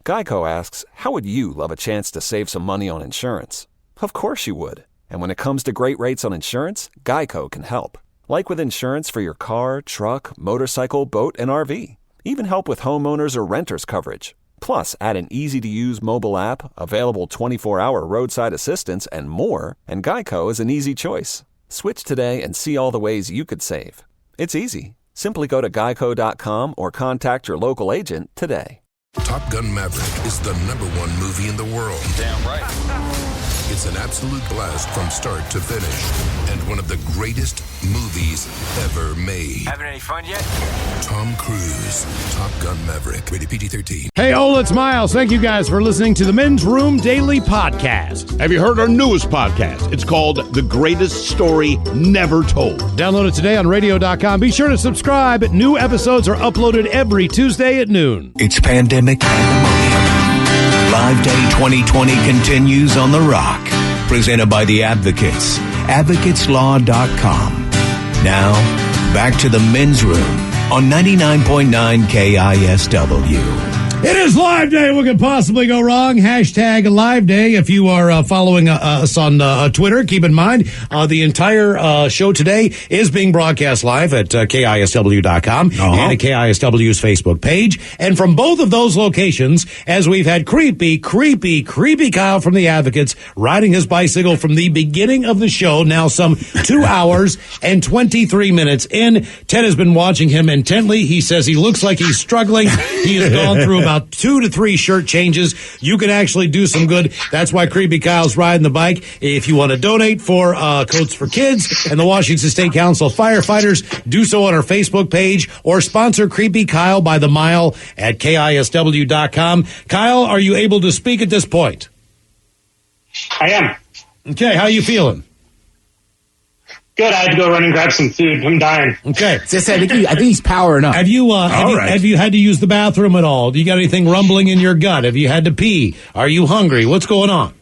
Geico asks, how would you love a chance to save some money on insurance? Of course you would. And when it comes to great rates on insurance, Geico can help. Like with insurance for your car, truck, motorcycle, boat, and RV. Even help with homeowners or renters coverage. Plus, add an easy-to-use mobile app, available 24-hour roadside assistance, and more, and Geico is an easy choice. Switch today and see all the ways you could save. It's easy. Simply go to geico.com or contact your local agent today. Top Gun Maverick is the #1 movie in the world. Damn right. It's an absolute blast from start to finish, and one of the greatest movies ever made. Having any fun yet? Tom Cruise, Top Gun Maverick, rated PG-13. Hey, Ola, it's Miles. Thank you guys for listening to the Men's Room Daily Podcast. Have you heard our newest podcast? It's called The Greatest Story Never Told. Download it today on radio.com. Be sure to subscribe. New episodes are uploaded every Tuesday at noon. It's pandemic pandemonium. Live Day 2020 continues on The Rock. Presented by The Advocates. AdvocatesLaw.com. Now, back to the Men's Room on 99.9 KISW. It is Live Day. What could possibly go wrong? Hashtag Live Day. If you are following us on Twitter, keep in mind the entire show today is being broadcast live at KISW.com and at KISW's Facebook page. And from both of those locations, as we've had creepy Kyle from The Advocates riding his bicycle from the beginning of the show, now some 2 hours and 23 minutes in. Ted has been watching him intently. He says he looks like he's struggling. He has gone through about 2 to 3 shirt changes. You can actually do some good. That's why Creepy Kyle's riding the bike. If you want to donate for Coats for Kids and the Washington State Council Firefighters, do so on our Facebook page or sponsor Creepy Kyle by the mile at KISW.com. Kyle, are you able to speak at this point? I am. Okay, how are you feeling? Good. I had to go run and grab some food. I'm dying. Okay. I think he's powering up. Have you had to use the bathroom at all? Do you got anything rumbling in your gut? Have you had to pee? Are you hungry? What's going on?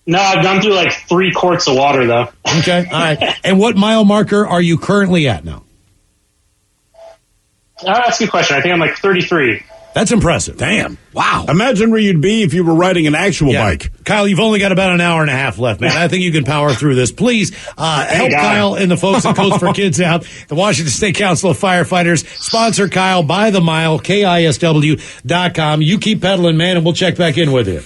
No, I've gone through like 3 quarts of water, though. Okay. All right. And what mile marker are you currently at now? I'll ask you a question. I think I'm like 33. That's impressive. Damn. Wow. Imagine where you'd be if you were riding an actual bike. Kyle, you've only got about an hour and a half left, man. I think you can power through this. Please help Kyle and the folks at Coats for Kids out. The Washington State Council of Firefighters. Sponsor Kyle by the mile, KISW.com. You keep pedaling, man, and we'll check back in with you.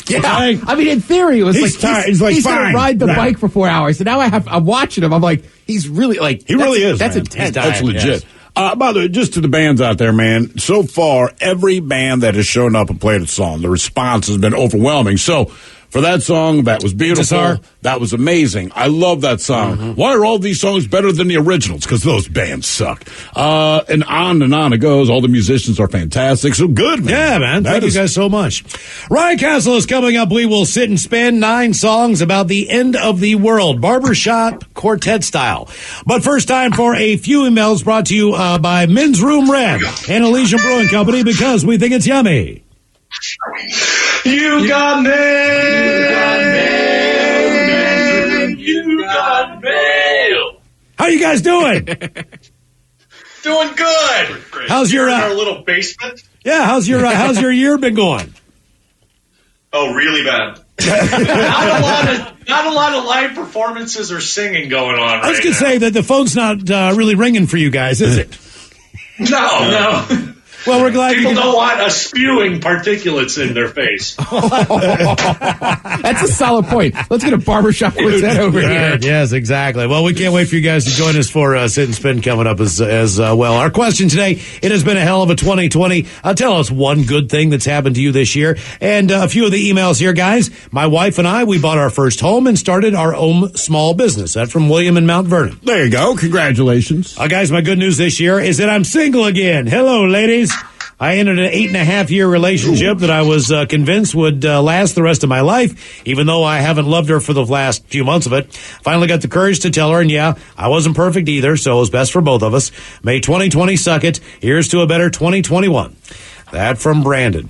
Yeah, okay. I mean, in theory, it was he's tired. He's going to ride the bike for 4 hours. So now I'm watching him. I'm like, he's really like, he really is. That's man. intense. That's legit. Yes. By the way, just to the bands out there, man, so far, every band that has shown up and played a song, the response has been overwhelming. So, for that song, that was beautiful. That was amazing. I love that song. Mm-hmm. Why are all these songs better than the originals? Because those bands suck. And on it goes. All the musicians are fantastic. So good, man. Yeah, man. Thank you guys so much. Ryan Castle is coming up. We will sit and spin 9 songs about the end of the world. Barbershop quartet style. But first, time for a few emails brought to you by Men's Room Red and Elysian Brewing Company because we think it's yummy. You got mail. You got mail. How you guys doing? Doing good. How's your in our little basement? Yeah, how's your year been going? Oh, really bad. Not a lot of live performances or singing going on. I was gonna say that the phone's not really ringing for you guys, is it? No. Well, we're glad people don't want us spewing particulates in their face. That's a solid point. Let's get a barbershop quartet over here. Yes, exactly. Well, we can't wait for you guys to join us for Sit and Spin coming up as well. Our question today, it has been a hell of a 2020. Tell us one good thing that's happened to you this year. And a few of the emails here, guys. My wife and I, we bought our first home and started our own small business. That's from William in Mount Vernon. There you go. Congratulations. Guys, my good news this year is that I'm single again. Hello, ladies. I ended an 8.5-year relationship that I was convinced would last the rest of my life, even though I haven't loved her for the last few months of it. Finally got the courage to tell her, and yeah, I wasn't perfect either, so it was best for both of us. May 2020 suck it. Here's to a better 2021. That from Brandon.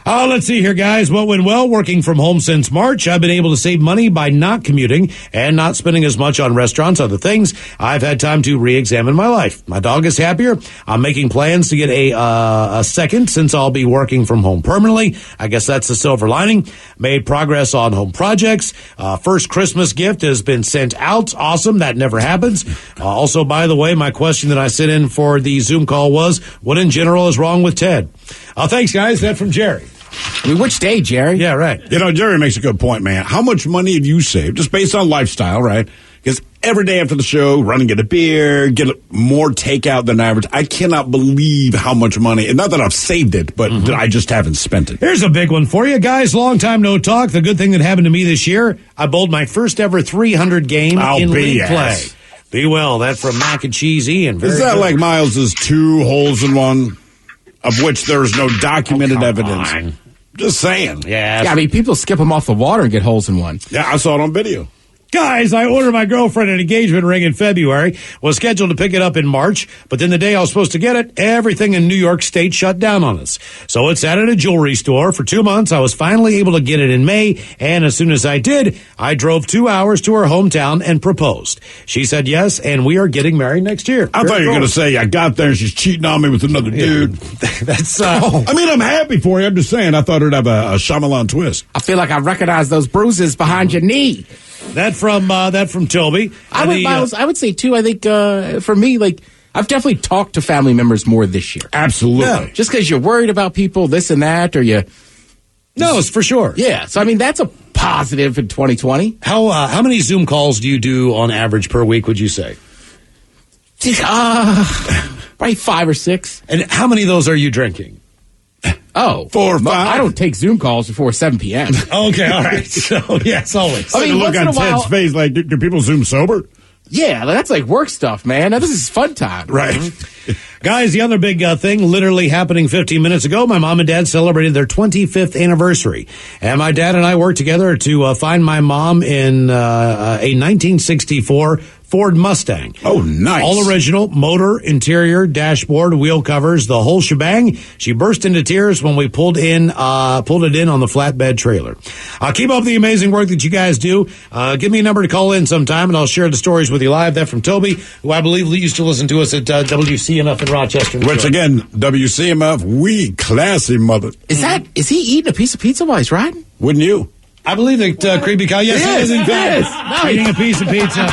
Let's see here, guys. What went well? Working from home since March. I've been able to save money by not commuting and not spending as much on restaurants, other things. I've had time to re-examine my life. My dog is happier. I'm making plans to get a second since I'll be working from home permanently. I guess that's the silver lining. Made progress on home projects. First Christmas gift has been sent out. Awesome. That never happens. Also, by the way, my question that I sent in for the Zoom call was, what in general is wrong with Ted? Thanks, guys. That from Jerry. I mean, which day, Jerry? Yeah, right. You know, Jerry makes a good point, man. How much money have you saved just based on lifestyle, right? Because every day after the show, run and get a beer, get more takeout than average. I cannot believe how much money, and not that I've saved it, but that I just haven't spent it. Here's a big one for you, guys. Long time no talk. The good thing that happened to me this year, I bowled my first ever 300 game in league play. Be well. That from Mac and Cheese Ian. Is that like Miles's 2 holes in one, of which there is no documented evidence? On. Just saying. Yeah. Yeah, I mean, people skip them off the water and get holes in one. Yeah, I saw it on video. Guys, I ordered my girlfriend an engagement ring in February, was scheduled to pick it up in March, but then the day I was supposed to get it, everything in New York State shut down on us. So it sat at a jewelry store for 2 months. I was finally able to get it in May, and as soon as I did, I drove 2 hours to her hometown and proposed. She said yes, and we are getting married next year. I thought you were going to say, I got there and she's cheating on me with another dude. That's, I mean, I'm happy for you. I'm just saying, I thought it'd have a Shyamalan twist. I feel like I recognize those bruises behind your knee. That from Toby. I would say, too, I think, for me, like, I've definitely talked to family members more this year. Absolutely. Yeah. Just because you're worried about people, this and that, or you... No, it's for sure. Yeah, so, I mean, that's a positive in 2020. How many Zoom calls do you do on average per week, would you say? Probably 5 or 6. And how many of those are you drinking? Oh. 4 or 5? I don't take Zoom calls before 7 p.m. Okay, all right. So, yes, always. I mean, look once in on a while- Ted's face like, do people Zoom sober? Yeah, that's like work stuff, man. Now, this is fun time. Right. Guys, the other big thing literally happening 15 minutes ago, my mom and dad celebrated their 25th anniversary. And my dad and I worked together to find my mom in a 1964 Ford Mustang. Oh, nice. All original, motor, interior, dashboard, wheel covers, the whole shebang. She burst into tears when we pulled it in on the flatbed trailer. Keep up the amazing work that you guys do. Give me a number to call in sometime, and I'll share the stories with you live. That from Toby, who I believe used to listen to us at WCMF in Rochester. Which, again, WCMF, we classy mother. Is he eating a piece of pizza while he's riding? Wouldn't you? I believe that Creepy Kyle, yes, he is in fact eating a piece of pizza.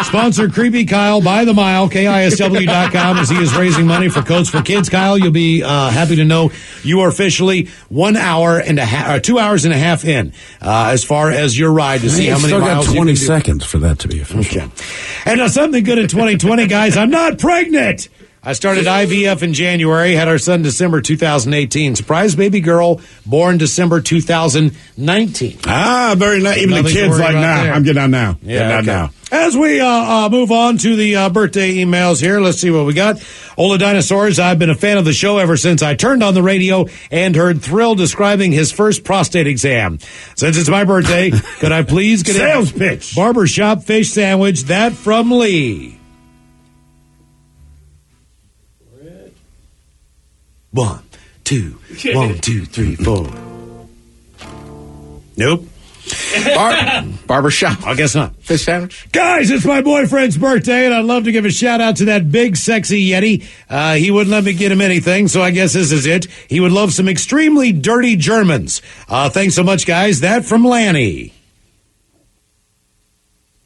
Sponsor Creepy Kyle by the mile, KISW.com, as he is raising money for Coats for Kids. Kyle, you'll be happy to know you are officially 1 hour and a half, 2 hours and a half in, as far as your ride to see how many still miles got you 20 can do. seconds for that to be official. Okay. And something good in 2020, guys. I'm not pregnant. I started IVF in January, had our son December 2018. Surprise baby girl, born December 2019. Very nice. Even the Nothing to kids worry like, about nah, there. I'm getting out now. Yeah, Getting out okay. now. As we move on to the birthday emails here, let's see what we got. Ola Dinosaurs, I've been a fan of the show ever since I turned on the radio and heard Thrill describing his first prostate exam. Since it's my birthday, could I please get Sales a pitch. barbershop fish sandwich? That from Lee. 1, 2, 1, 2, 3, 4. Nope. Barbershop. I guess not. Fish sandwich. Guys, it's my boyfriend's birthday, and I'd love to give a shout out to that big, sexy Yeti. He wouldn't let me get him anything, so I guess this is it. He would love some extremely dirty Germans. Thanks so much, guys. That from Lanny.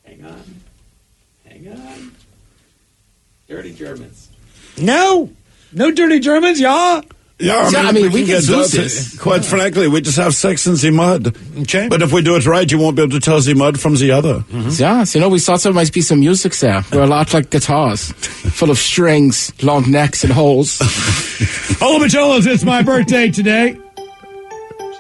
Hang on. Dirty Germans. No dirty Germans, yeah. Yeah, I mean, we can get Zeus dirty. this. Quite frankly, we just have sex in the mud. Okay. But if we do it right, you won't be able to tell the mud from the other. Yeah, so, we thought there might be some music there. We're a lot like guitars, full of strings, long necks, and holes. Hola, Macholas, it's my birthday today.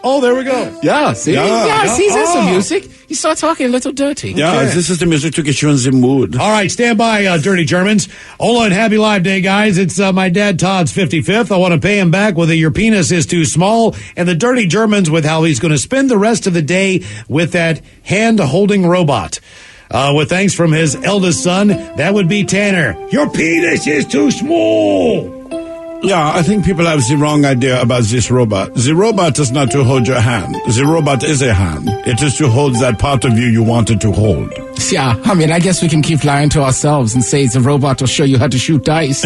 Oh, there we go. Yeah, see? Yeah. See, there's some music. You start talking a little dirty. Yeah, this is the music to get you in the mood. All right, stand by, dirty Germans. Hola and happy Live Day, guys. It's my dad Todd's 55th. I want to pay him back with your penis is too small, and the dirty Germans with how he's going to spend the rest of the day with that hand-holding robot. With thanks from his eldest son, that would be Tanner. Your penis is too small. Yeah, I think people have the wrong idea about this robot. The robot is not to hold your hand. The robot is a hand. It is to hold that part of you wanted to hold. Yeah, I mean, I guess we can keep lying to ourselves and say the robot will show you how to shoot dice.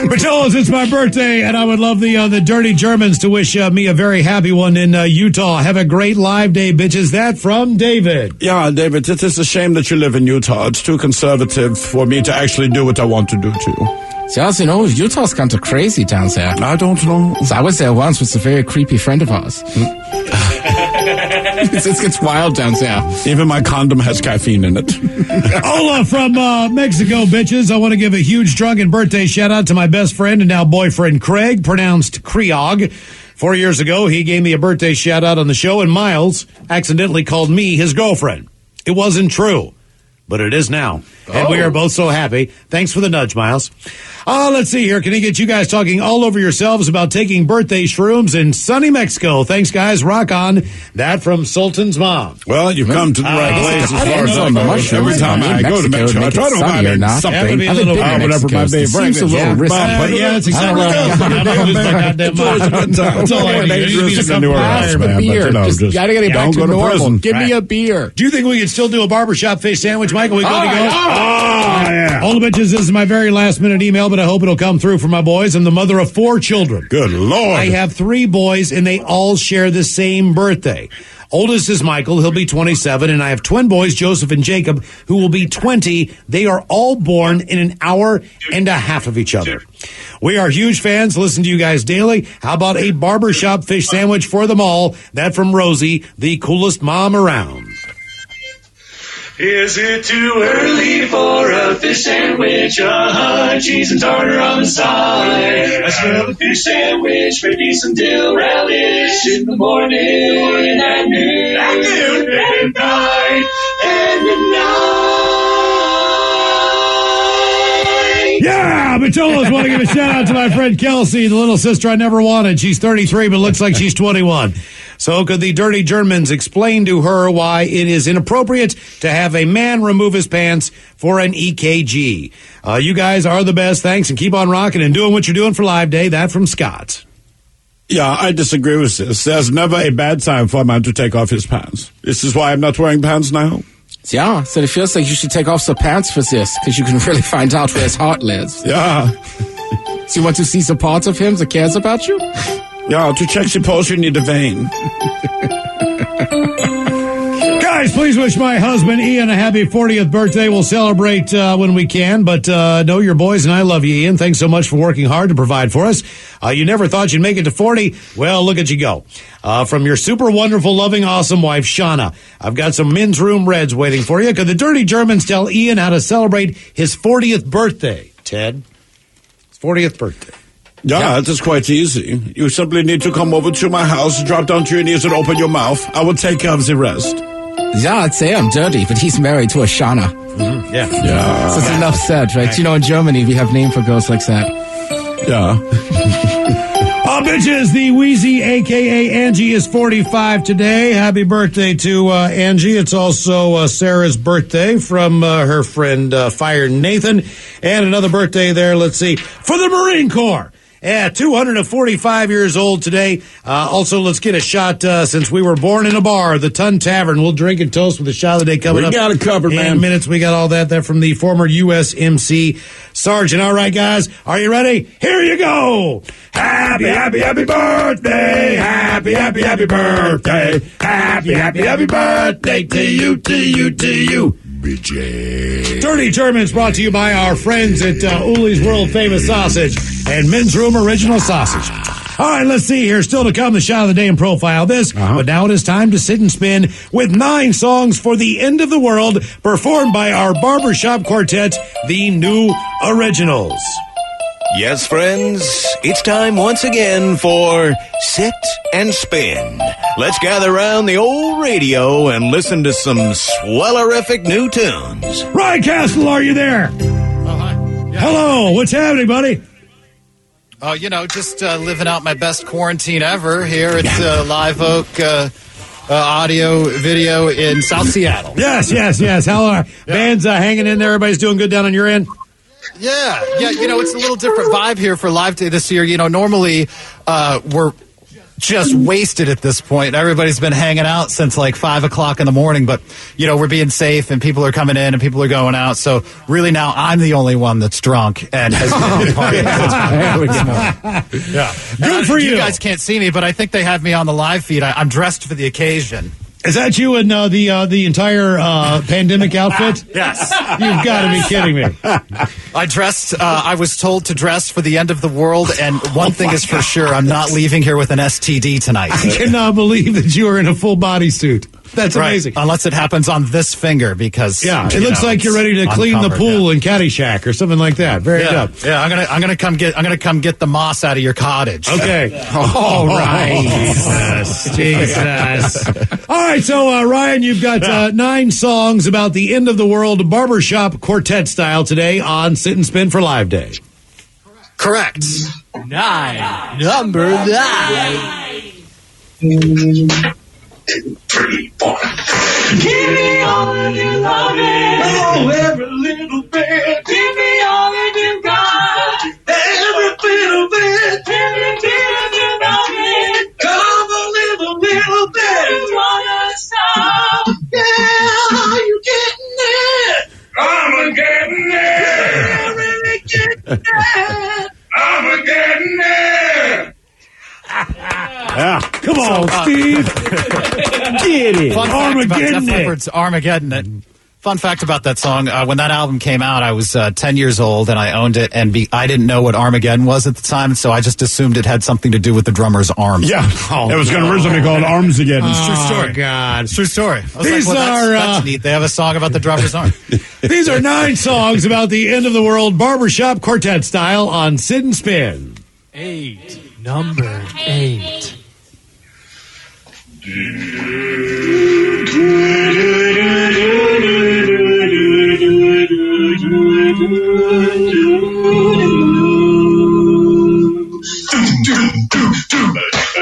Portillo's, it's my birthday, and I would love the Dirty Germans to wish me a very happy one in Utah. Have a great live day, bitches. That from David. Yeah, David, it is a shame that you live in Utah. It's too conservative for me to actually do what I want to do too. Just, Utah's kind of crazy down there. I don't know. So I was there once with a very creepy friend of ours. It gets wild down there. Even my condom has caffeine in it. Ola from Mexico, bitches. I want to give a huge drunken birthday shout out to my best friend and now boyfriend, Craig, pronounced Creog. 4 years ago, he gave me a birthday shout out on the show, and Miles accidentally called me his girlfriend. It wasn't true, but it is now. And we are both so happy. Thanks for the nudge, Miles. Let's see here. Can I get you guys talking all over yourselves about taking birthday shrooms in sunny Mexico? Thanks, guys. Rock on. That from Sultan's mom. Well, you've come to the right place as far as I know. go. Every time I go to Mexico, I try to find something. Whatever my baby brings. Seems a little risky. Yeah, that's exactly what It's always a good time. That's all I need. Dangerous anywhere else, man. Beer. Just gotta get it back to normal. Give me a beer. Do you think we could still do a barbershop fish sandwich, Michael? We good to go? Oh, yeah. All the bitches, this is my very last minute email, but I hope it'll come through for my boys. I'm the mother of 4 children. Good Lord. I have 3 boys, and they all share the same birthday. Oldest is Michael. He'll be 27, and I have twin boys, Joseph and Jacob, who will be 20. They are all born in an hour and a half of each other. We are huge fans. Listen to you guys daily. How about a barbershop fish sandwich for them all? That from Rosie, the coolest mom around. Is it too early for a fish sandwich? Cheese and tartar on the side. I smell a fish sandwich, maybe some dill relish in the morning, at noon, and at night, and at night. Yeah, Macholos want to give a shout out to my friend Kelsey, the little sister I never wanted. She's 33, but looks like she's 21. So could the Dirty Germans explain to her why it is inappropriate to have a man remove his pants for an EKG? You guys are the best. Thanks, and keep on rocking and doing what you're doing for Live Day. That from Scott. Yeah, I disagree with this. There's never a bad time for a man to take off his pants. This is why I'm not wearing pants now. Yeah, so it feels like you should take off some pants for this, because you can really find out where his heart lives. Yeah. So you want to see some parts of him that cares about you? Yeah, to check the pulse, you need a vein. Guys, please wish my husband Ian a happy 40th birthday. We'll celebrate when we can, but know your boys and I love you, Ian. Thanks so much for working hard to provide for us. You never thought you'd make it to 40. Well, look at you go. From your super wonderful, loving, awesome wife, Shauna. I've got some men's room reds waiting for you. Could the Dirty Germans tell Ian how to celebrate his 40th birthday, Ted? His 40th birthday. Yeah, it is quite easy. You simply need to come over to my house, drop down to your knees, and open your mouth. I will take care of the rest. Yeah, I'd say I'm dirty, but he's married to a Shauna. Mm-hmm. Yeah. So it's enough said, right? You know, in Germany, we have name for girls like that. Yeah. Bitches, the Wheezy, a.k.a. Angie, is 45 today. Happy birthday to Angie. It's also Sarah's birthday from her friend Fire Nathan. And another birthday there, let's see, for the Marine Corps. Yeah, 245 years old today. Also, let's get a shot since we were born in a bar, the Ton Tavern. We'll drink and toast with a shot of the day coming up. We got it covered, man. In minutes, we got all that there from the former USMC Sergeant. All right, guys, are you ready? Here you go. Happy, happy, happy birthday. Happy, happy, happy birthday. Happy, happy, happy birthday to you, to you, to you. BJ. Dirty Germans brought to you by our friends at Uli's World Famous Sausage and Men's Room Original Sausage. All right, let's see here. Still to come, the shot of the day and profile this. But now it is time to sit and spin with 9 songs for the end of the world performed by our barbershop quartet, the New Originals. Yes, friends, it's time once again for Sit and Spin. Let's gather around the old radio and listen to some swellerific new tunes. Ryan Castle, are you there? Hi. Yeah. Hello, what's happening, buddy? Just living out my best quarantine ever here at Live Oak Audio Video in South Seattle. Yes. How are bands hanging in there? Everybody's doing good down on your end? Yeah, it's a little different vibe here for Live Day this year. Normally we're just wasted at this point. Everybody's been hanging out since like 5 o'clock in the morning, but we're being safe and people are coming in and people are going out. So really now I'm the only one that's drunk and has been partying. Yeah. Good for you. You guys can't see me, but I think they have me on the live feed. I'm dressed for the occasion. Is that you in the entire pandemic outfit? Yes. You've got to be kidding me. I dressed, I was told to dress for the end of the world, and one thing is for sure, I'm not leaving here with an STD tonight. I cannot believe that you are in a full bodysuit. That's amazing. Unless it happens on this finger, because it looks like you're ready to clean the pool in Caddyshack or something like that. Very good. Yeah, I'm gonna come get the moss out of your cottage. Okay. All right. Jesus. All right. So Ryan, you've got 9 songs about the end of the world barbershop quartet style today on Sit and Spin for Live Day. Correct. 9. Number 9. 3, 4. Give me all of your loving. Oh, every little bit. Give me all of your God. Every little bit. Every bit of your loving. Come a little bit. Wanna stop? Yeah, are you getting it? I'm getting it. I'm really getting it. I'm getting it. Yeah. Come on, Steve. Get it. Fun fact about Def Leppard's Armageddon It. Fun fact about that song, when that album came out, I was 10 years old and I owned it, and I didn't know what Armageddon was at the time, so I just assumed it had something to do with the drummer's arms. Yeah. It was going to originally be called Arms Again. It's true story. Oh, God. It's true story. I was These like, well, are, that's neat. They have a song about the drummer's arm. These are 9 songs about the end of the world barbershop quartet style on Sit and Spin. 8. Number 8.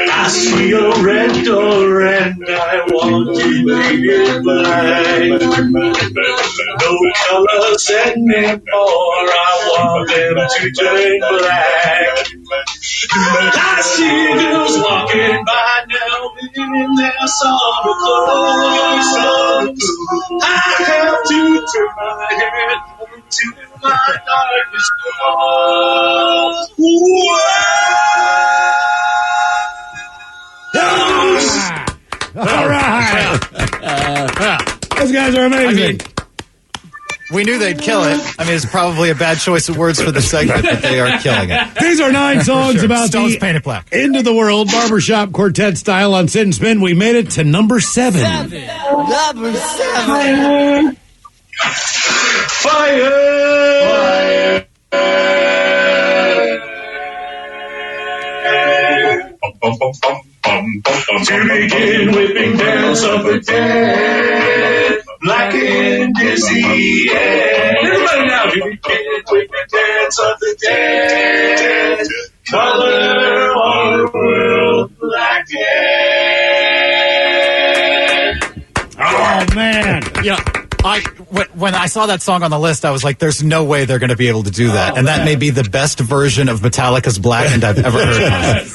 I see a red door and I want to make it black. No colors anymore, I want them to turn black. I see girls walking by now in their summer clothes. I have to turn my head to my darkest All right. Those guys are amazing. We knew they'd kill it. I mean, it's probably a bad choice of words for the segment, but they are killing it. These are 9 songs about Stones the painted black. end of the world barbershop quartet style on Sit and Spin. We made it to number 7. Number 7. Fire! To begin whipping dance of the dead, black and dizzy, everybody now, to begin whipping dance of the dead, color our world black and. Oh, man. When I saw that song on the list, I was like, there's no way they're going to be able to do that. And that may be the best version of Metallica's Blackened I've ever heard.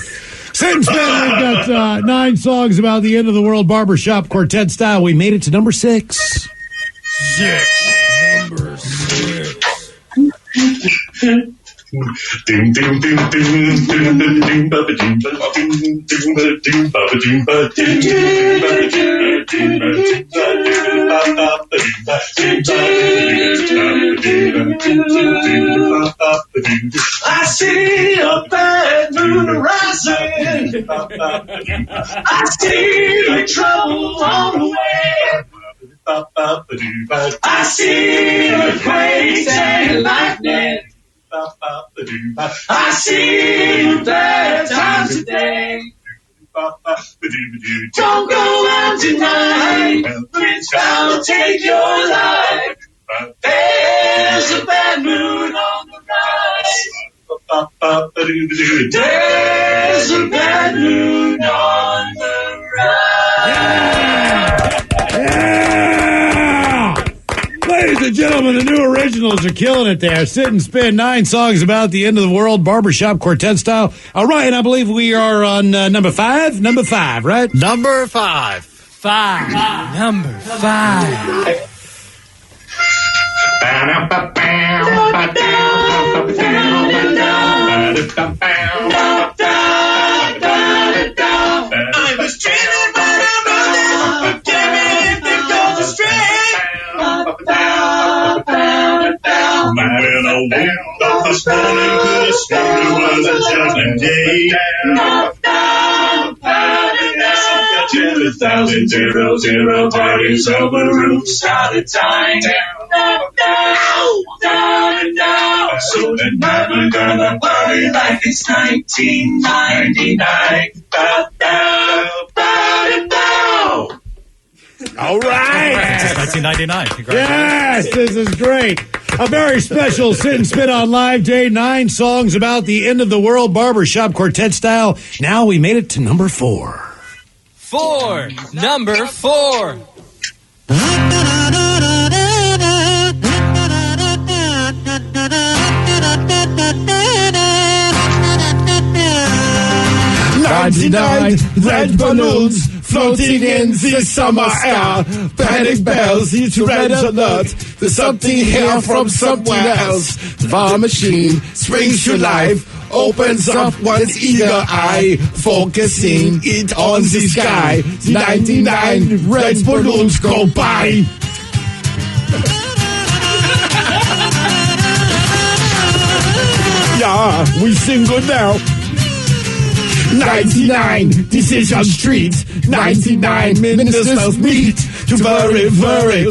Sit and Spin, we've got 9 songs about the end of the world barbershop quartet style. We made it to number 6. Number 6. Ding ding ding ding ding ding ding baba ding baba ding ding baba ding baba ding baba ding I see a bad moon rising. I see the trouble on the way. I see earthquakes and lightning. I see bad times today. Don't go out tonight. It's bound to take your life. There's a bad mood on the rise. There's a bad mood on the rise. Yeah! Ladies and gentlemen, the new originals are killing it there. Sit and spin 9 songs about the end of the world, barbershop quartet style. All right, and I believe we are on number 5. Number 5, right? Number 5. 5. Number 5. I was dreaming about a brother, gave me anything goes astray. When I woke up this morning, could have sworn it was a judgment day. 2,000 parties over roof started dying. So tonight we're gonna party like it's 1999. All right. It's 1999. Congratulations. Yes, this is great. A very special Sit and Spin on Live Day. 9 songs about the end of the world, barbershop quartet style. Now we made it to number 4. 4. Number 4. '99 red balloons floating in the summer air. Panic bells, it's red alert. There's something here from somewhere else. The machine springs to life, opens up one's eager eye, focusing it on the sky. 99 red balloons go by. Yeah, we single now. 99 Decision Street, 99 ministers meet to very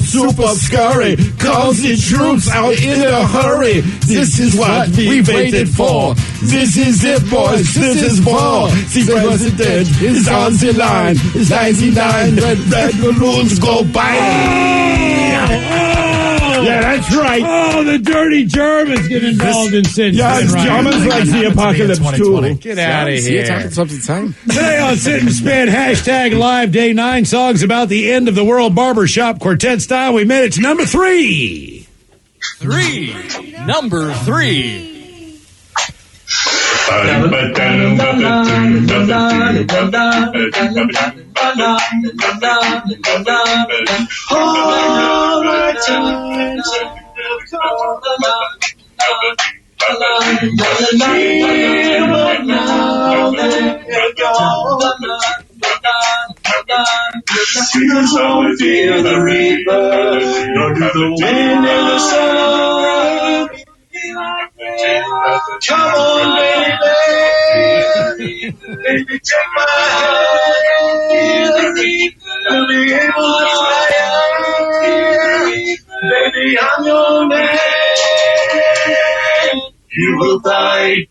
super scurry, cause the troops out in a hurry. This is what we waited for. This is it, boys, this is war. The president is on the line. 99 red balloons go by. Yeah, that's right. Oh, the dirty Germans get involved in Sit and Yeah, Spin, right? Germans like the apocalypse too. Get out of See, it's here. happened something time. Today on Sit and Spin, hashtag Live Day, 9 songs about the end of the world, barbershop quartet style. We made it to number 3. 3. Number 3. Here's how we feel the reaper, nor do the wind and the sun. Come on, baby, baby, take my hand, let me be able to fly. Baby, I'm your man. You will die.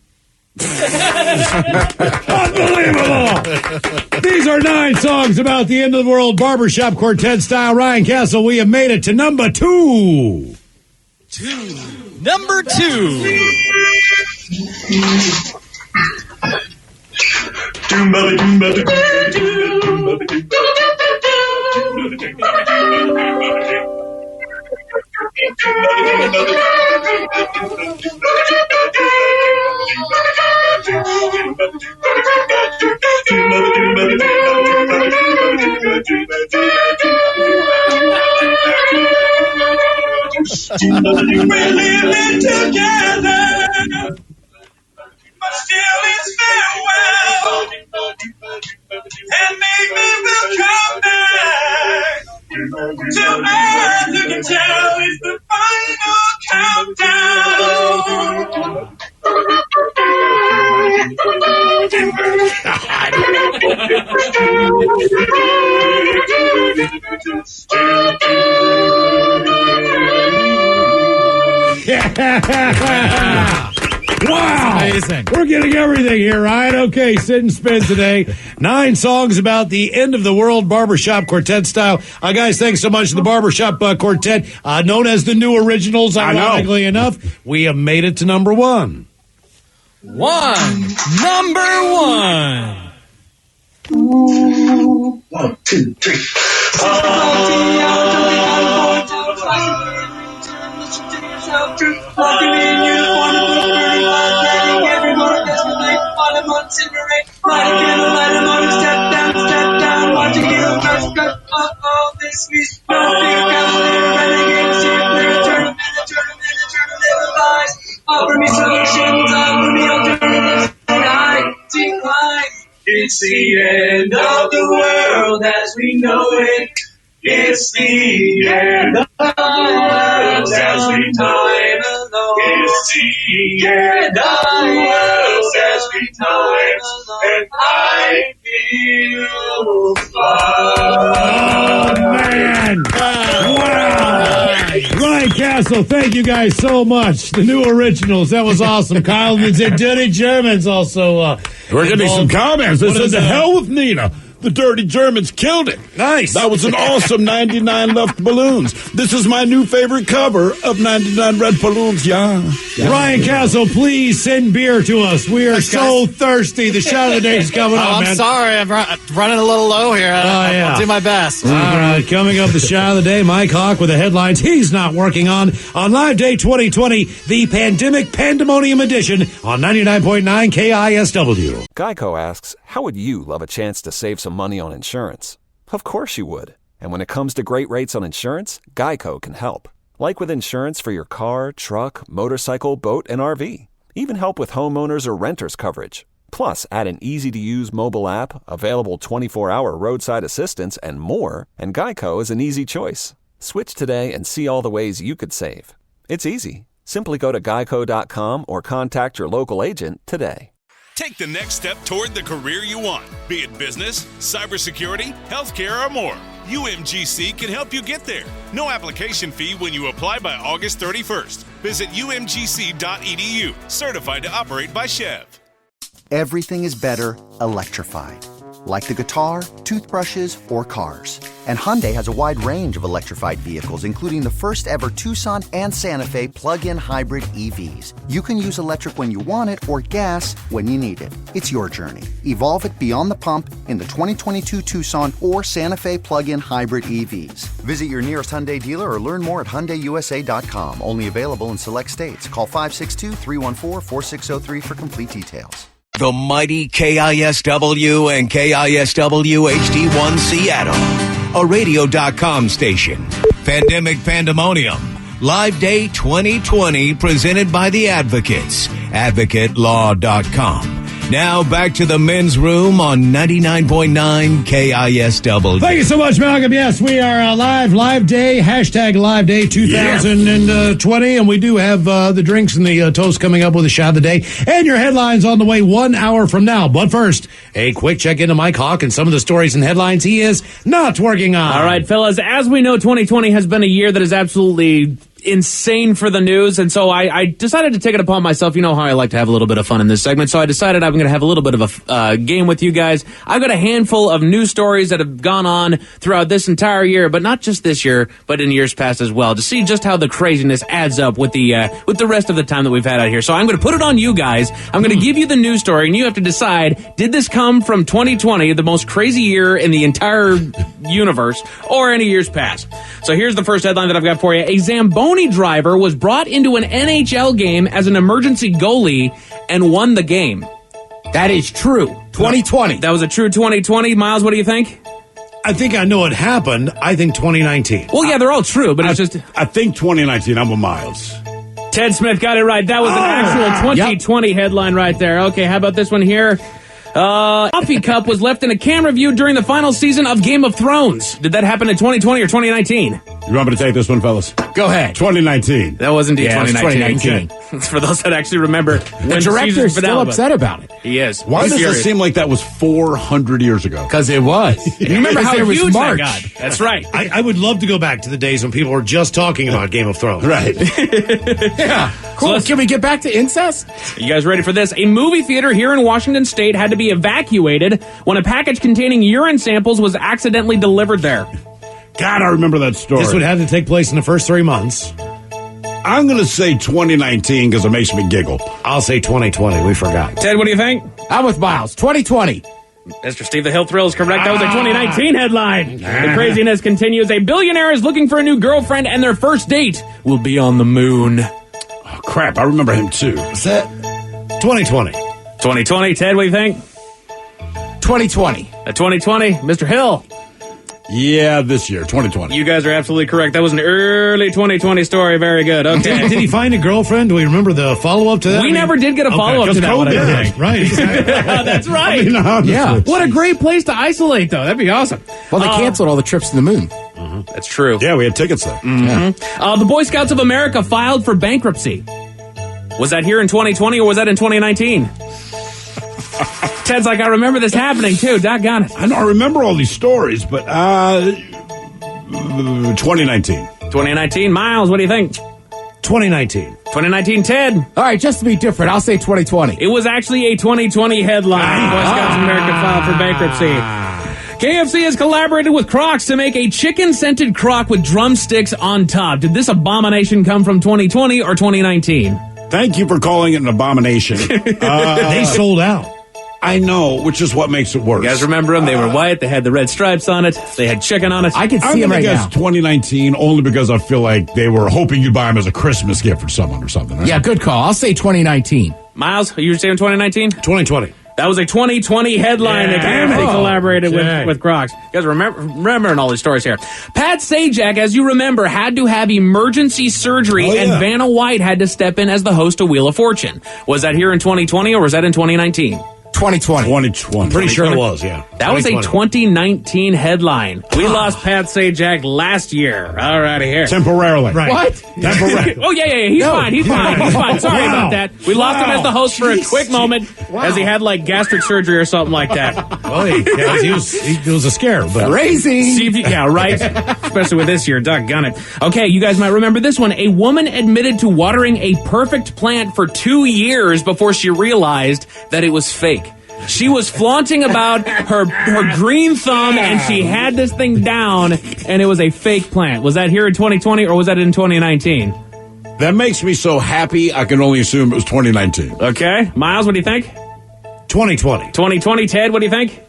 Unbelievable! These are 9 songs about the end of the world, barbershop quartet style. Ryan Castle, we have made it to number 2. Number 2. We're living together, but still it's farewell. And maybe we'll come back to earth. You can tell it's the final countdown. Wow! Amazing. We're getting everything here, Ryan. Okay, Sit and Spin today. 9 songs about the end of the world, barbershop quartet style. Guys, thanks so much to the barbershop quartet, known as the New Originals, ironically enough. We have made it to number 1. Number 1. 1, 2, 3. Walking in uniform and blue burning flag flagging. Everyone best relate on a month in the rain. Light a candle, light a motor, step down. Watch a heel crush, oh, this means no fear, cavalier, renegade, steer clear, turn a minute, lies. Offer me solutions, offer me alternatives, and I decline. It's the end of the world as we know it. It's the end of the world as we know it. It's the end of the world as we know it. And I feel fine. Oh, man. Wow. Ryan Castle, thank you guys so much. The new originals. That was awesome. Kyle and the Dirty Germans also. We're getting some comments. They said, to hell with Nina. The Dirty Germans killed it. Nice. That was an awesome 99 Left Balloons. This is my new favorite cover of 99 Red Balloons. Yeah. Ryan Castle, please send beer to us. We are so thirsty. The shot of the day is coming up, I'm man. sorry. I'm running a little low here. I'll do my best. All right, coming up, the shot of the day, Mike Hawk with the headlines he's not working on Live Day 2020, the Pandemic Pandemonium Edition on 99.9 KISW. Geico asks, how would you love a chance to save some money on insurance? Of course you would. And when it comes to great rates on insurance, Geico can help. Like with insurance for your car, truck, motorcycle, boat, and RV. Even help with homeowners or renters coverage. Plus, add an easy-to-use mobile app, available 24-hour roadside assistance, and more, and Geico is an easy choice. Switch today and see all the ways you could save. It's easy. Simply go to geico.com or contact your local agent today. Take the next step toward the career you want, be it business, cybersecurity, healthcare, or more. UMGC can help you get there. No application fee when you apply by August 31st. Visit umgc.edu, certified to operate by Chev. Everything is better electrified. Like the guitar, toothbrushes, or cars. And Hyundai has a wide range of electrified vehicles, including the first ever Tucson and Santa Fe plug-in hybrid EVs. You can use electric when you want it or gas when you need it. It's your journey. Evolve it beyond the pump in the 2022 Tucson or Santa Fe plug-in hybrid EVs. Visit your nearest Hyundai dealer or learn more at HyundaiUSA.com. Only available in select states. Call 562-314-4603 for complete details. The mighty KISW and KISW HD1 Seattle, a radio.com station. Pandemic Pandemonium, Live Day 2020, presented by the Advocates, advocatelaw.com. Now back to the men's room on 99.9 KISW. Thank you so much, Malcolm. Yes, we are live day, hashtag Live Day 2020, and we do have the drinks and the toast coming up with a shot of the day, and your headlines on the way 1 hour from now. But first, a quick check into Mike Hawk and some of the stories and headlines he is not working on. All right, fellas, as we know, 2020 has been a year that is absolutely insane for the news, and so I decided to take it upon myself. You know how I like to have a little bit of fun in this segment, so I decided I'm going to have a little bit of a game with you guys. I've got a handful of news stories that have gone on throughout this entire year, but not just this year, but in years past as well, to see just how the craziness adds up with the rest of the time that we've had out here. So I'm going to put it on you guys. I'm going to give you the news story, and you have to decide, did this come from 2020, the most crazy year in the entire universe, or any years past? So here's the first headline that I've got for you. A Zamboni driver was brought into an NHL game as an emergency goalie and won the game. That is true. 2020. That was a true 2020. Miles, what do you think? I think I know what happened. I think 2019. Well, yeah, they're all true, but it's just... I think 2019. I'm with Miles. Ted Smith got it right. That was an actual 2020 headline right there. Okay, how about this one here? Coffee cup was left in a camera view during the final season of Game of Thrones. Did that happen in 2020 or 2019? You want me to take this one, fellas? Go ahead. 2019. That was indeed 2019. 2019. For those that actually remember. The director is still upset about it. He is. Why does it seem like that was 400 years ago? Because it was. You remember how huge March. that got. That's right. I would love to go back to the days when people were just talking about Game of Thrones. Right. Yeah. Cool. Can we get back to incest? You guys ready for this? A movie theater here in Washington State had to be evacuated when a package containing urine samples was accidentally delivered there. God, I remember that story. This would have to take place in the first 3 months. I'm going to say 2019 because it makes me giggle. I'll say 2020. We forgot. Ted, what do you think? I'm with Miles. 2020. Mr. Steve the Hill Thrill is correct. That was a 2019 headline. The craziness continues. A billionaire is looking for a new girlfriend, and their first date will be on the moon. Oh, crap, I remember him too. Is that 2020? 2020. Ted, what do you think? 2020. 2020. Mr. Hill. Yeah, this year, 2020. You guys are absolutely correct. That was an early 2020 story. Very good. Okay. Did he find a girlfriend? Do we remember the follow-up to that? We never did get a follow-up to that one. Right. Exactly. That's right. Yeah. What a great place to isolate, though. That'd be awesome. Well, they canceled all the trips to the moon. That's true. Yeah, we had tickets there. The Boy Scouts of America filed for bankruptcy. Was that here in 2020 or was that in 2019? Ted's like, I remember this happening too. Doggone it. I know, I remember all these stories, but 2019. 2019. Miles, what do you think? 2019. 2019, Ted. All right, just to be different, I'll say 2020. It was actually a 2020 headline. Boy Scouts of America filed for bankruptcy. KFC has collaborated with Crocs to make a chicken-scented crock with drumsticks on top. Did this abomination come from 2020 or 2019? Thank you for calling it an abomination. They sold out. I know, which is what makes it worse. You guys remember them? They were white. They had the red stripes on it. They had chicken on it. I can see them right now. I'm going to guess 2019 only because I feel like they were hoping you'd buy them as a Christmas gift for someone or something. Right? Yeah, good call. I'll say 2019. Miles, you were saying 2019? 2020. That was a 2020 headline that KFC collaborated with Crocs. You guys remembering all these stories here. Pat Sajak, as you remember, had to have emergency surgery, and Vanna White had to step in as the host of Wheel of Fortune. Was that here in 2020 or was that in 2019? 2020. 2020. Pretty sure it was, yeah. That was a 2019 headline. We lost Pat Sajak last year. All righty here. Temporarily. Right. What? Temporarily. Oh, yeah. He's fine. He's fine. Sorry about that. We lost him as the host for a quick moment as he had like gastric surgery or something like that. Well, he was a scare. But Crazy. Yeah, right. Especially with this year. Doggone it. Okay, you guys might remember this one. A woman admitted to watering a perfect plant for 2 years before she realized that it was fake. She was flaunting about her green thumb, and she had this thing down, and it was a fake plant. Was that here in 2020, or was that in 2019? That makes me so happy, I can only assume it was 2019. Okay. Miles, what do you think? 2020. 2020. Ted, what do you think?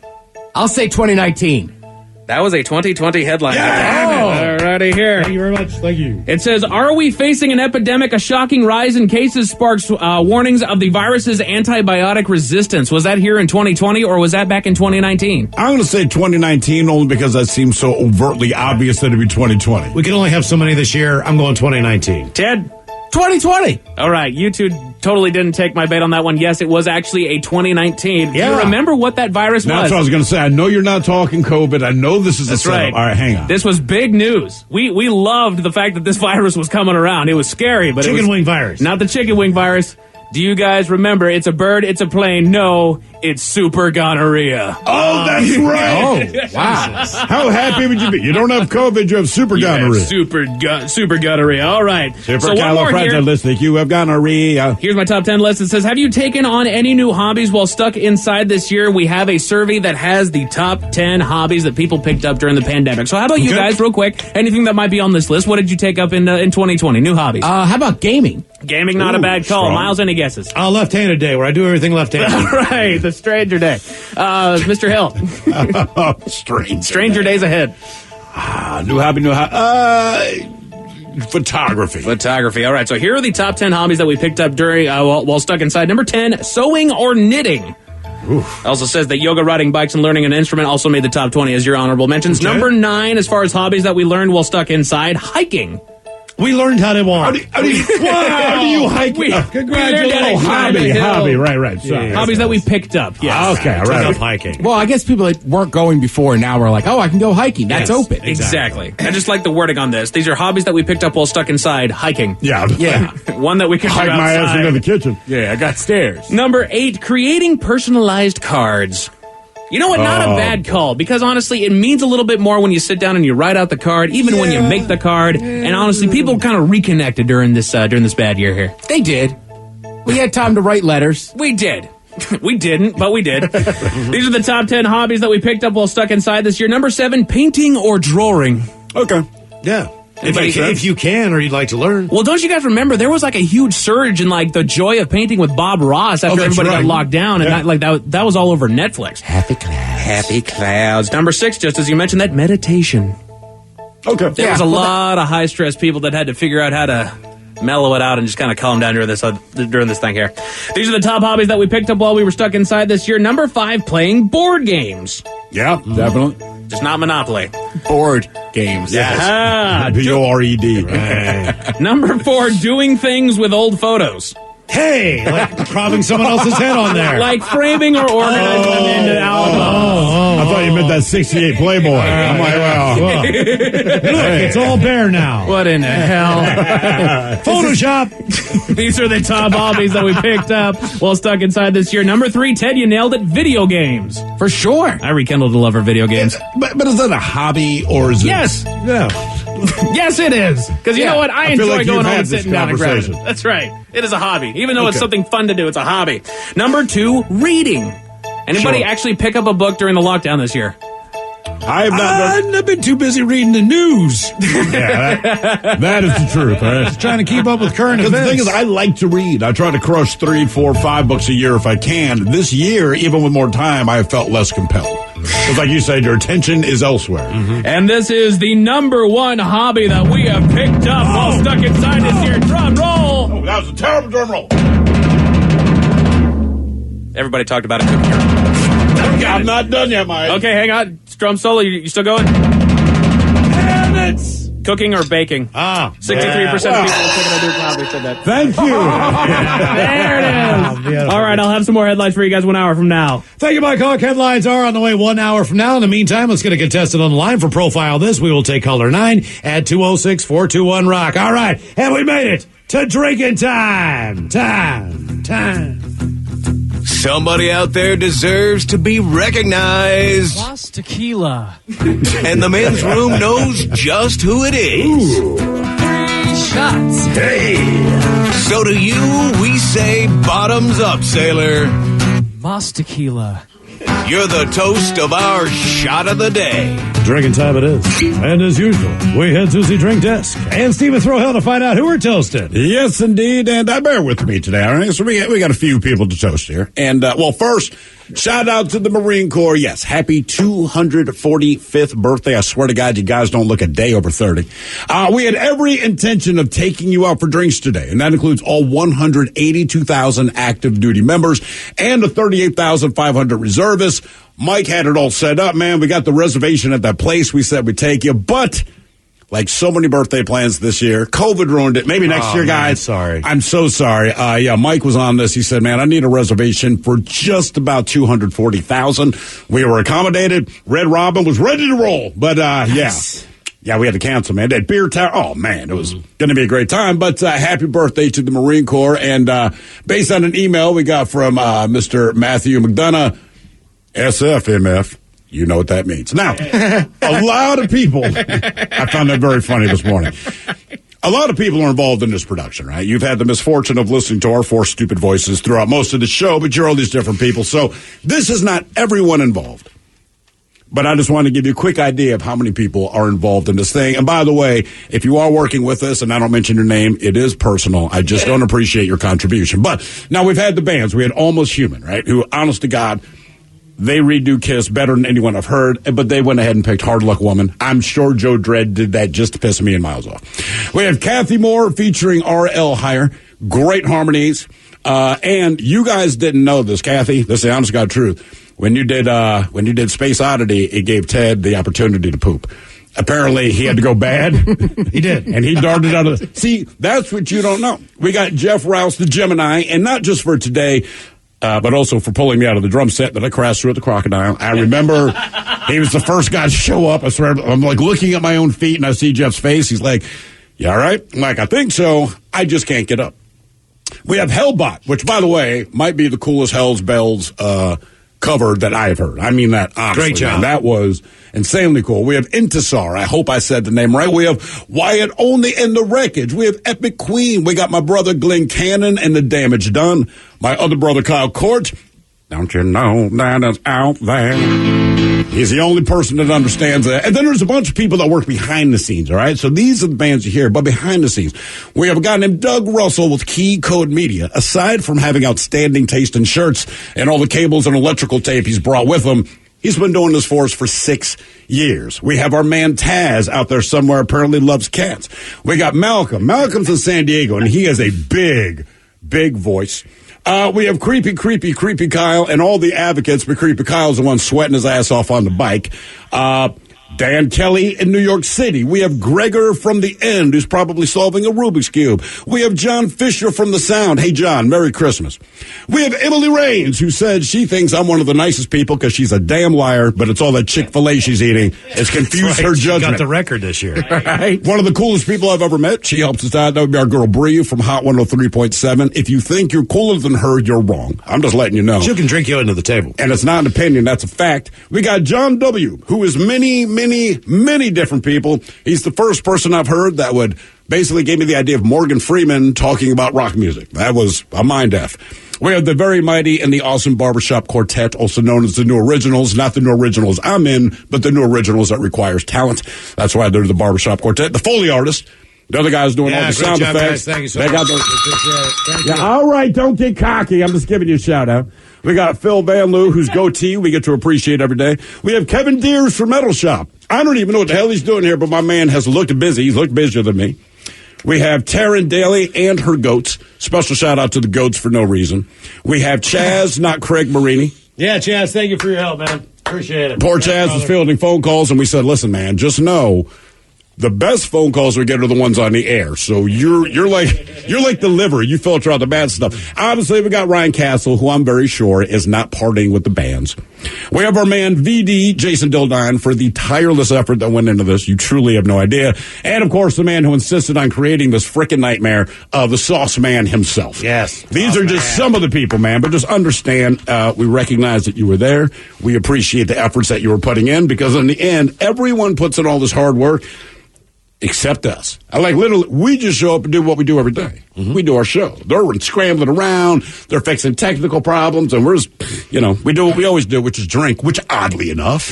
I'll say 2019. That was a 2020 headline. Yeah. All righty here. Thank you very much. Thank you. It says, are we facing an epidemic? A shocking rise in cases sparks warnings of the virus's antibiotic resistance. Was that here in 2020 or was that back in 2019? I'm going to say 2019 only because that seems so overtly obvious that it'd be 2020. We can only have so many this year. I'm going 2019. Ted? 2020. All right, you two totally didn't take my bait on that one. Yes, it was actually a 2019. Yeah. Do you remember what that virus was? That's what I was going to say. I know you're not talking COVID. I know this is a setup. Right. All right, hang on. This was big news. We loved the fact that this virus was coming around. It was scary, but Chicken wing virus. Not the chicken wing virus. Do you guys remember? It's a bird, it's a plane. No, it's super gonorrhea. Oh, that's right. Oh, wow. How happy would you be? You don't have COVID, you have super gonorrhea. Super gonorrhea. All right. So one more here. Supercalifragilistic, you have gonorrhea. Here's my top 10 list. It says, have you taken on any new hobbies while stuck inside this year? We have a survey that has the top 10 hobbies that people picked up during the pandemic. So how about you guys, real quick? Anything that might be on this list? What did you take up in 2020? New hobbies. How about gaming? Gaming, not a bad call. strong. Miles, any guesses? Left-handed day, where I do everything left-handed. Right, the Stranger Day. Mr. Hill. Stranger Days ahead. New hobby. Photography. Photography. All right, so here are the top 10 hobbies that we picked up during while stuck inside. Number 10, sewing or knitting. Oof. Also says that yoga, riding bikes, and learning an instrument also made the top 20 as your honorable mentions. Okay. Number 9, as far as hobbies that we learned while stuck inside, hiking. We learned how to walk. How do you hike? Congratulations. Hobby. Right. Sorry. Hobbies that we picked up. Yes. Okay, all right. Hiking. Well, I guess people that weren't going before now are like, oh, I can go hiking. That's open. Exactly. I just like the wording on this. These are hobbies that we picked up while stuck inside. Hiking. Yeah. One that we could hike my ass into the kitchen. Yeah, I got stairs. Number 8, creating personalized cards. You know what? Not a bad call, because honestly, it means a little bit more when you sit down and you write out the card, even when you make the card. And honestly, people kind of reconnected during this bad year here. They did. We had time to write letters. We did. We didn't, but we did. These are the top 10 hobbies that we picked up while stuck inside this year. Number 7, painting or drawing. Okay. Yeah. If you can, or you'd like to learn. Well, don't you guys remember there was like a huge surge in like the joy of painting with Bob Ross after everybody got locked down, and that was all over Netflix. Happy clouds. Number 6, just as you mentioned, that meditation. Okay. There was a lot of high stress people that had to figure out how mellow it out and just kind of calm down during this thing here. These are the top hobbies that we picked up while we were stuck inside this year. Number 5, playing board games. Yeah, definitely. Just not Monopoly. Board games. Yes. B-O-R-E-D. Right. Number 4, doing things with old photos. Hey, like propping someone else's head on there. Like framing or organizing them into albums. I thought you meant that 68 Playboy. I'm like, well. Look, it's all bare now. What in the hell? Photoshop. These are the top hobbies that we picked up while stuck inside this year. Number 3, Ted, you nailed it, video games. For sure. I rekindled a love for video games. But is that a hobby or is it? Yes. Yeah. Yes, it is. Because you know what? I feel enjoy like going you've home had and this sitting down and grabbing conversation. it. That's right. It is a hobby. Even though it's Okay. something fun to do, it's a hobby. Number 2, reading. Anybody Sure. actually pick up a book during the lockdown this year? I have not I've been too busy reading the news. Yeah, that is the truth. All right? Just trying to keep up with current Because events. the thing is, I like to read. I try to crush 3, 4, 5 books a year if I can. This year, even with more time, I have felt less compelled. Because like you said, your attention is elsewhere. And this is the number 1 hobby that we have picked up while stuck inside this year. Drum roll! Oh, that was a terrible drum roll. Everybody talked about it. Cooking. I'm not done yet, Mike. Okay, hang on. It's drum solo. You still going? Damn it! Cooking or baking? 63% of people thinking I do comedy said that. Thank you. There it is. All right, I'll have some more headlines for you guys 1 hour from now. Thank you, Mike Hawk. Headlines are on the way 1 hour from now. In the meantime, let's get a contestant on the line for Profile This. We will take caller 9 at 206-421-ROCK. All right, and we made it to drinking time. Somebody out there deserves to be recognized. Lost tequila. And the men's room knows just who it is. 3 shots. So to you, we say bottoms up, sailor. Lost tequila. You're the toast of our shot of the day. Drinking time it is. And as usual, we head to the drink desk. And Stephen Throwhill to find out who we're toasting. Yes, indeed. And bear with me today, all right? So we got a few people to toast here. And, well, first, shout out to the Marine Corps. Yes, happy 245th birthday. I swear to God, you guys don't look a day over 30. We had every intention of taking you out for drinks today, and that includes all 182,000 active duty members and the 38,500 reservists. Mike had it all set up, man. We got the reservation at that place we said we'd take you, but like so many birthday plans this year, COVID ruined it. Maybe next year, guys. Sorry. I'm so sorry. Yeah, Mike was on this. He said, man, I need a reservation for just about 240,000. We were accommodated. Red Robin was ready to roll. But, yes. Yeah, we had to cancel, man. That beer tower. Oh, man, it was going to be a great time. But happy birthday to the Marine Corps. And based on an email we got from Mr. Matthew McDonough, SFMF. You know what that means. Now, a lot of people, I found that very funny this morning. A lot of people are involved in this production, right? You've had the misfortune of listening to our 4 stupid voices throughout most of the show, but you're all these different people. So this is not everyone involved. But I just want to give you a quick idea of how many people are involved in this thing. And by the way, if you are working with us and I don't mention your name, it is personal. I just don't appreciate your contribution. But now we've had the bands. We had Almost Human, right? Who, honest to God, they redo KISS better than anyone I've heard, but they went ahead and picked Hard Luck Woman. I'm sure Joe Dredd did that just to piss me and Miles off. We have Kathy Moore featuring R.L. Hire. Great harmonies. And you guys didn't know this, Kathy. This is the honest to God truth. When you did Space Oddity, it gave Ted the opportunity to poop. Apparently, he had to go bad. He did. And he darted out of the... See, that's what you don't know. We got Jeff Rouse, the Gemini, and not just for today, but also for pulling me out of the drum set that I crashed through at the Crocodile. I remember he was the first guy to show up. I swear, I'm like looking at my own feet, and I see Jeff's face. He's like, you all right? I'm like, I think so. I just can't get up. We have Hellbot, which, by the way, might be the coolest Hell's Bells cover that I have heard. I mean that honestly. Great job. Man. That was insanely cool. We have Intisar. I hope I said the name right. We have Wyatt Only and the Wreckage. We have Epic Queen. We got my brother Glenn Cannon and The Damage Done. My other brother Kyle Court. Don't you know that it's out there? He's the only person that understands that. And then there's a bunch of people that work behind the scenes, all right? So these are the bands you hear, but behind the scenes. We have a guy named Doug Russell with Key Code Media. Aside from having outstanding taste in shirts and all the cables and electrical tape he's brought with him, He's been doing this for us for 6 years. We have our man Taz out there somewhere, apparently loves cats. We got Malcolm. Malcolm's in San Diego, and he has a big, big voice. We have Creepy Kyle and all the advocates, but Creepy Kyle's the one sweating his ass off on the bike. Dan Kelly in New York City. We have Gregor from the End, who's probably solving a Rubik's Cube. We have John Fisher from the Sound. Hey, John, Merry Christmas. We have Emily Raines, who said she thinks I'm one of the nicest people because she's a damn liar, but it's all that Chick-fil-A she's eating. It's confused her judgment. She got the record this year. Right? One of the coolest people I've ever met. She helps us out. That would be our girl Bree from Hot 103.7. If you think you're cooler than her, you're wrong. I'm just letting you know. She can drink you into the table. And it's not an opinion. That's a fact. We got John W., who is many different people. He's the first person I've heard that would basically give me the idea of Morgan Freeman talking about rock music. That was a mind F. We have the very mighty and the awesome Barbershop Quartet, also known as the New Originals. Not the New Originals I'm in, but the New Originals that requires talent. That's why they're the Barbershop Quartet. The Foley artist. The other guy's doing all the sound job, effects. Guys. Thank you so they much. got the, all right, don't get cocky. I'm just giving you a shout out. We got Phil Van Loo, who's goatee we get to appreciate every day. We have Kevin Deers from Metal Shop. I don't even know what the hell he's doing here, but my man has looked busy. He's looked busier than me. We have Taryn Daly and her goats. Special shout out to the goats for no reason. We have Chaz, not Craig Marini. Yeah, Chaz, thank you for your help, man. Appreciate it. Poor Chaz is fielding phone calls, and we said, listen, man, just know the best phone calls we get are the ones on the air. So you're like the liver. You filter out the bad stuff. Obviously, we got Ryan Castle, who I'm very sure is not partying with the bands. We have our man VD, Jason Dildine, for the tireless effort that went into this. You truly have no idea. And, of course, the man who insisted on creating this frickin' nightmare, the Sauce Man himself. Yes. These are just some of the people, man. But just understand, we recognize that you were there. We appreciate the efforts that you were putting in because, in the end, everyone puts in all this hard work. Except us. Literally, we just show up and do what we do every day. Mm-hmm. We do our show. They're scrambling around. They're fixing technical problems. And we're just, we do what we always do, which is drink, which oddly enough,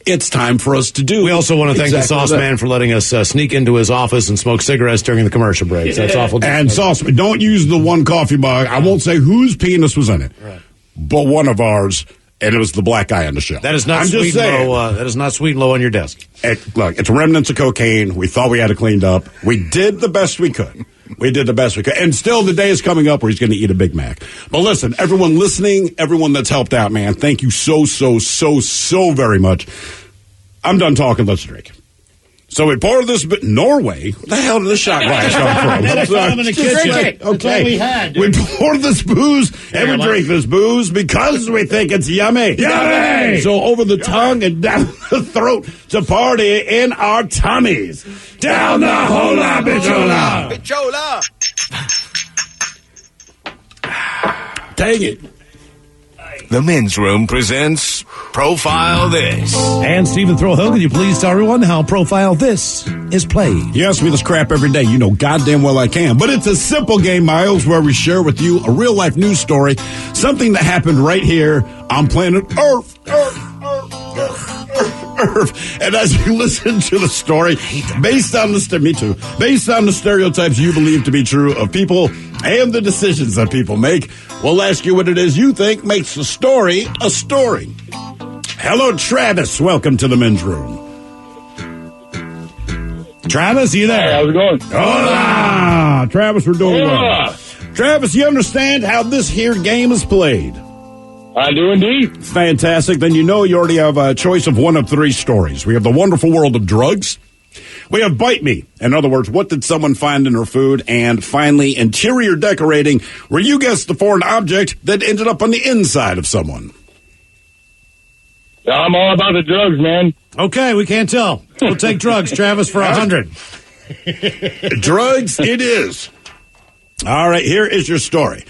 it's time for us to do. We also want to thank the Sauce Man for letting us sneak into his office and smoke cigarettes during the commercial breaks. That's awful. And Sauce Man, don't use the one coffee mug. I won't say whose penis was in it, but one of ours. And it was the black guy on the show. That is not sweet and low. That is not sweet and low on your desk. Look, it's remnants of cocaine. We thought we had it cleaned up. We did the best we could. And still the day is coming up where he's going to eat a Big Mac. But listen, everyone listening, everyone that's helped out, man, thank you so very much. I'm done talking. Let's drink. So we poured this Norway. What the hell did this shot glass come from? In the kitchen. Okay. That's all we had, dude. We poured this booze and we drink this booze because we think it's yummy. Yummy! So over the tongue and down the throat to party in our tummies. Down the hola, bichola! Bichola! Dang it. The Men's Room presents Profile This. And Stephen Throwhill, can you please tell everyone how Profile This is played? You ask me this crap every day. You know goddamn well I can. But it's a simple game, Miles, where we share with you a real-life news story, something that happened right here on planet Earth. And as you listen to the story, based on the stereotypes you believe to be true of people and the decisions that people make, we'll ask you what it is you think makes the story a story. Hello, Travis. Welcome to the Men's Room. Travis, you there? Hey, how's it going? Hola! Travis, we're doing well. Travis, you understand how this here game is played? I do indeed. Fantastic. Then you already have a choice of one of three stories. We have the wonderful world of drugs. We have bite me. In other words, what did someone find in her food? And finally, interior decorating, where you guess the foreign object that ended up on the inside of someone. I'm all about the drugs, man. Okay, we can't tell. We'll take drugs, Travis, for 100. Drugs it is. All right, here is your story.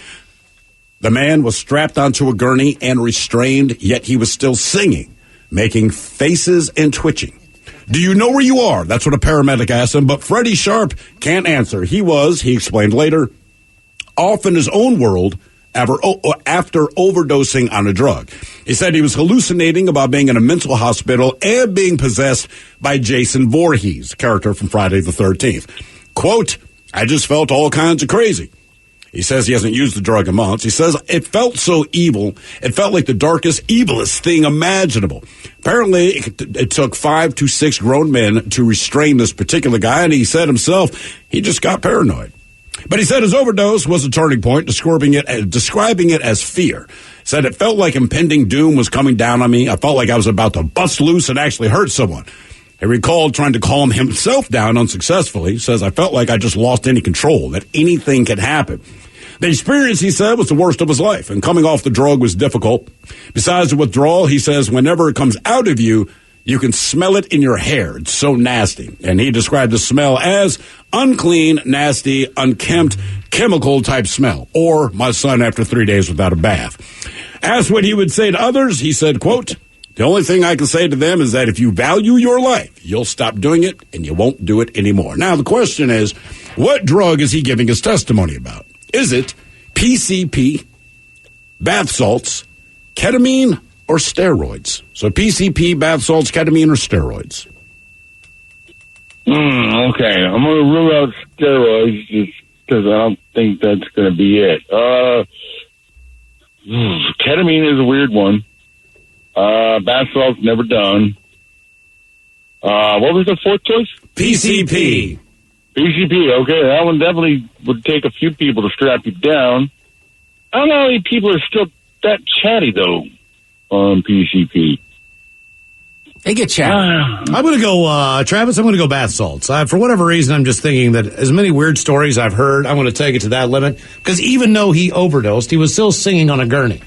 The man was strapped onto a gurney and restrained, yet he was still singing, making faces and twitching. Do you know where you are? That's what a paramedic asked him, but Freddie Sharp can't answer. He explained later, off in his own world after overdosing on a drug. He said he was hallucinating about being in a mental hospital and being possessed by Jason Voorhees, character from Friday the 13th. Quote, I just felt all kinds of crazy. He says he hasn't used the drug in months. He says it felt so evil. It felt like the darkest, evilest thing imaginable. Apparently, it took 5 to 6 grown men to restrain this particular guy, and he said himself he just got paranoid. But he said his overdose was a turning point, describing it as fear. He said it felt like impending doom was coming down on me. I felt like I was about to bust loose and actually hurt someone. He recalled trying to calm himself down unsuccessfully. He says, I felt like I just lost any control, that anything could happen. The experience, he said, was the worst of his life, and coming off the drug was difficult. Besides the withdrawal, he says, whenever it comes out of you, you can smell it in your hair. It's so nasty. And he described the smell as unclean, nasty, unkempt, chemical-type smell, or my son after 3 days without a bath. Asked what he would say to others, he said, quote, the only thing I can say to them is that if you value your life, you'll stop doing it, and you won't do it anymore. Now, the question is, what drug is he giving his testimony about? Is it PCP, bath salts, ketamine, or steroids? So PCP, bath salts, ketamine, or steroids? Okay, I'm going to rule out steroids just because I don't think that's going to be it. Ketamine is a weird one. Bath salts, never done. What was the fourth choice? PCP. PCP, okay, that one definitely would take a few people to strap you down. I don't know how many people are still that chatty, though, on PCP. They get chatty. I'm going to go, Travis, I'm going to go bath salts. For whatever reason, I'm just thinking that as many weird stories I've heard, I'm going to take it to that limit. Because even though he overdosed, he was still singing on a gurney.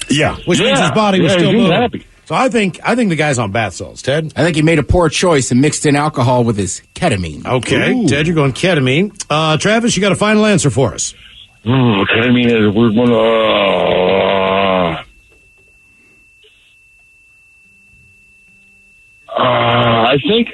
Yeah. Which means his body was still moving. Happy. So I think the guy's on bath salts. Ted? I think he made a poor choice and mixed in alcohol with his ketamine. Okay. Ooh. Ted, you're going ketamine. Travis, you got a final answer for us. Ketamine is a weird one. I think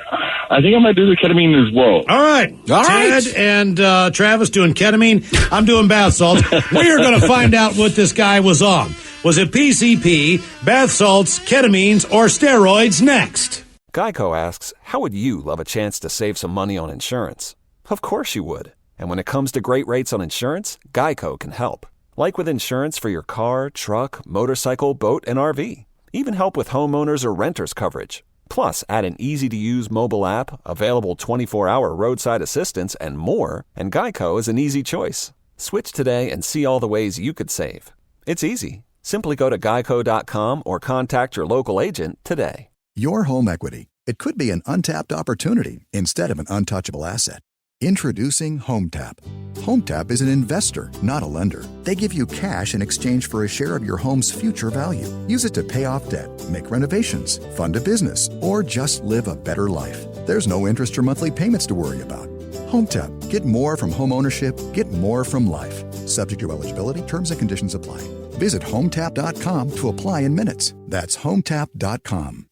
I might do the ketamine as well. All right. Ted and Travis doing ketamine. I'm doing bath salts. We are going to find out what this guy was on. Was it PCP, bath salts, ketamines, or steroids next? Geico asks, how would you love a chance to save some money on insurance? Of course you would. And when it comes to great rates on insurance, Geico can help. Like with insurance for your car, truck, motorcycle, boat, and RV. Even help with homeowners or renters coverage. Plus, add an easy-to-use mobile app, available 24-hour roadside assistance, and more, and Geico is an easy choice. Switch today and see all the ways you could save. It's easy. Simply go to geico.com or contact your local agent today. Your home equity. It could be an untapped opportunity instead of an untouchable asset. Introducing HomeTap. HomeTap is an investor, not a lender. They give you cash in exchange for a share of your home's future value. Use it to pay off debt, make renovations, fund a business, or just live a better life. There's no interest or monthly payments to worry about. HomeTap. Get more from home ownership. Get more from life. Subject to eligibility. Terms and conditions apply. Visit HomeTap.com to apply in minutes. That's HomeTap.com.